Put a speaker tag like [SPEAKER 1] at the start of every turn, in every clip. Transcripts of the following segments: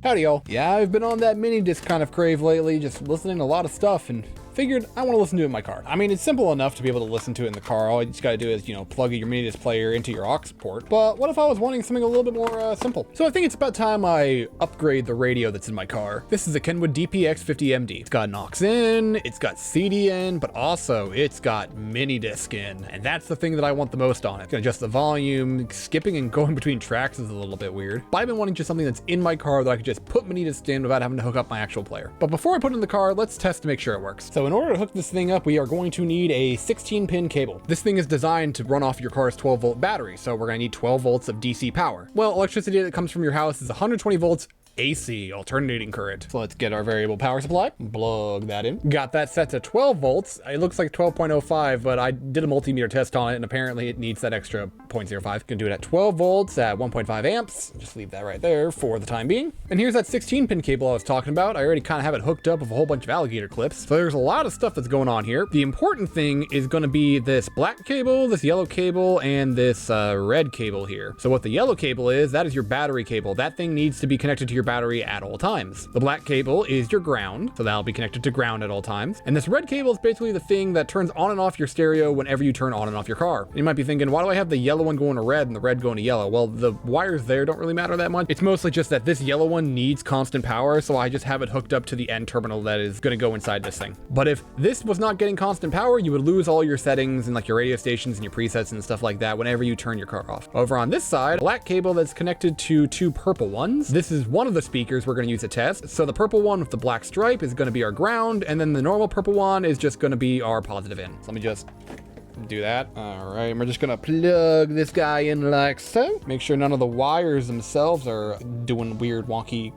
[SPEAKER 1] Howdy y'all. Yeah, I've been on that mini disc kind of crave lately, just listening to a lot of stuff and figured I want to listen to it in my car. I mean, it's simple enough to be able to listen to it in the car. All you just gotta do is, plug your mini disc player into your aux port. But what if I was wanting something a little bit more simple? So I think it's about time I upgrade the radio that's in my car. This is a Kenwood DPX50MD. It's got an aux in, it's got CD in, but also it's got mini disc in. And that's the thing that I want the most on it. It's gonna adjust the volume. Skipping and going between tracks is a little bit weird. But I've been wanting just something that's in my car that I could just put mini disc in without having to hook up my actual player. But before I put it in the car, let's test to make sure it works. So in order to hook this thing up, we are going to need a 16-pin cable. This thing is designed to run off your car's 12-volt battery, so we're gonna need 12 volts of DC power. Well, electricity that comes from your house is 120 volts AC, alternating current. So let's get our variable power supply, plug that in. Got that set to 12 volts. It looks like 12.05, but I did a multimeter test on it and apparently it needs that extra 0.05. Gonna do it at 12 volts at 1.5 amps. Just leave that right there for the time being. And here's that 16-pin cable I was talking about. I already kind of have it hooked up with a whole bunch of alligator clips. So there's a lot of stuff that's going on here. The important thing is gonna be this black cable, this yellow cable, and this red cable here. So what the yellow cable is, that is your battery cable. That thing needs to be connected to your battery at all times. The black cable is your ground, so that'll be connected to ground at all times. And this red cable is basically the thing that turns on and off your stereo whenever you turn on and off your car. You might be thinking, why do I have the yellow one going to red and the red going to yellow? Well, the wires there don't really matter that much. It's mostly just that this yellow one needs constant power, so I just have it hooked up to the end terminal that is going to go inside this thing. But if this was not getting constant power, you would lose all your settings and like your radio stations and your presets and stuff like that whenever you turn your car off. Over on this side, black cable that's connected to two purple ones. This is one of the speakers we're going to use to test. So the purple one with the black stripe is going to be our ground, and then the normal purple one is just going to be our positive in. So let me just do that. All right, we're just gonna plug this guy in like so. Make sure none of the wires themselves are doing weird wonky,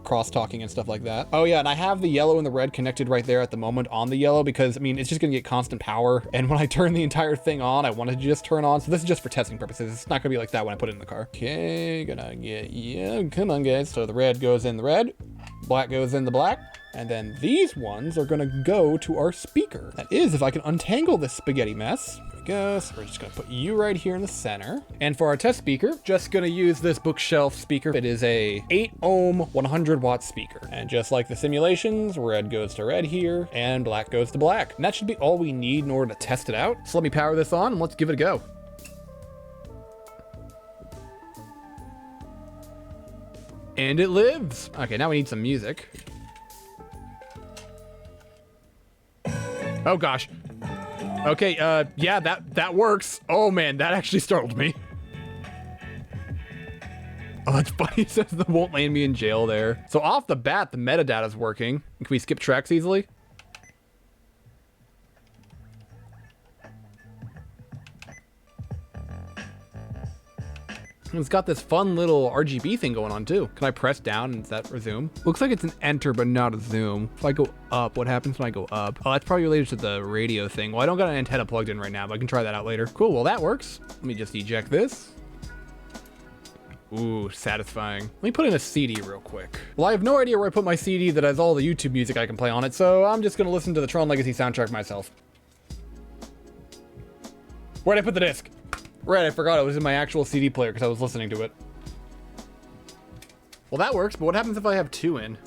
[SPEAKER 1] cross talking and stuff like that. Oh yeah, and I have the yellow and the red connected right there at the moment on the yellow because, I mean, it's just gonna get constant power. And when I turn the entire thing on, I want to just turn on. So this is just for testing purposes. It's not gonna be like that when I put it in the car. Okay, gonna get, yeah, come on guys. So the red goes in the red, black goes in the black. And then these ones are gonna go to our speaker. That is, if I can untangle this spaghetti mess. There we go. So we're just gonna put you right here in the center. And for our test speaker, just gonna use this bookshelf speaker. It is a 8 ohm, 100 watt speaker. And just like the simulations, red goes to red here and black goes to black. And that should be all we need in order to test it out. So let me power this on and let's give it a go. And it lives. Okay, now we need some music. Oh gosh. Okay, yeah, that works. Oh man, that actually startled me. Oh, that's funny. It says that won't land me in jail there. So off the bat, the metadata is working. Can we skip tracks easily? It's got this fun little RGB thing going on too. Can I press down and does that resume? Looks like it's an enter, but not a zoom. If I go up, what happens when I go up? Oh, that's probably related to the radio thing. Well, I don't got an antenna plugged in right now, but I can try that out later. Cool, well that works. Let me just eject this. Ooh, satisfying. Let me put in a CD real quick. Well, I have no idea where I put my CD that has all the YouTube music I can play on it, so I'm just gonna listen to the Tron Legacy soundtrack myself. Where'd I put the disc? Right, I forgot it was in my actual CD player because I was listening to it. Well, that works, but what happens if I have two in?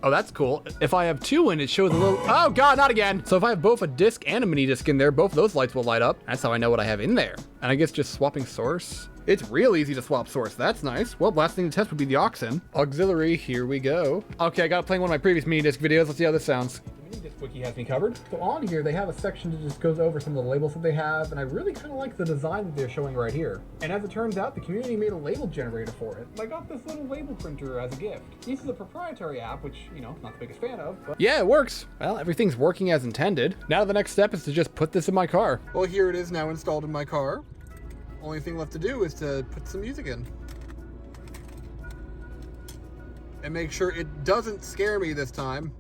[SPEAKER 1] Oh, that's cool. If I have two in, it shows a little... Oh, God, not again. So if I have both a disc and a mini disc in there, both of those lights will light up. That's how I know what I have in there. And I guess just swapping source. It's real easy to swap source. That's nice. Well, last thing to test would be the aux in. Auxiliary, here we go. Okay, I got it playing one of my previous mini disc videos. Let's see how this sounds. This wiki has me covered. So on here, they have a section that just goes over some of the labels that they have, and I really kind of like the design that they're showing right here. And as it turns out, the community made a label generator for it. I got this little label printer as a gift. This is a proprietary app, which, not the biggest fan of, but yeah, it works. Well, everything's working as intended. Now the next step is to just put this in my car. Well, here it is now installed in my car. Only thing left to do is to put some music in. And make sure it doesn't scare me this time.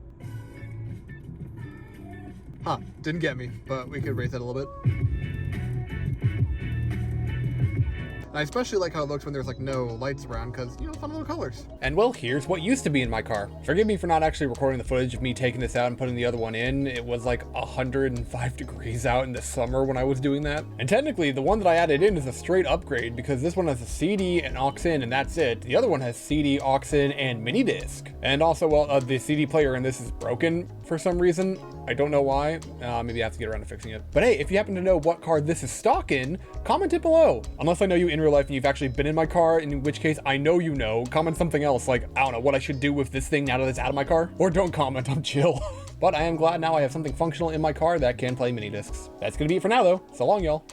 [SPEAKER 1] Huh, didn't get me, but we could raise that a little bit. And I especially like how it looks when there's like no lights around, because, you know, fun little colors. And well, here's what used to be in my car. Forgive me for not actually recording the footage of me taking this out and putting the other one in. It was like 105 degrees out in the summer when I was doing that. And technically, the one that I added in is a straight upgrade, because this one has a CD and aux in, and that's it. The other one has CD, aux in, and mini disc. And also, well, the CD player in this is broken for some reason. I don't know why. Maybe I have to get around to fixing it. But hey, if you happen to know what car this is stock in, comment it below. Unless I know you in real life and you've actually been in my car, in which case I know you know. Comment something else, like, I don't know, what I should do with this thing now that it's out of my car. Or don't comment, I'm chill. But I am glad now I have something functional in my car that can play mini discs. That's gonna be it for now though. So long, y'all.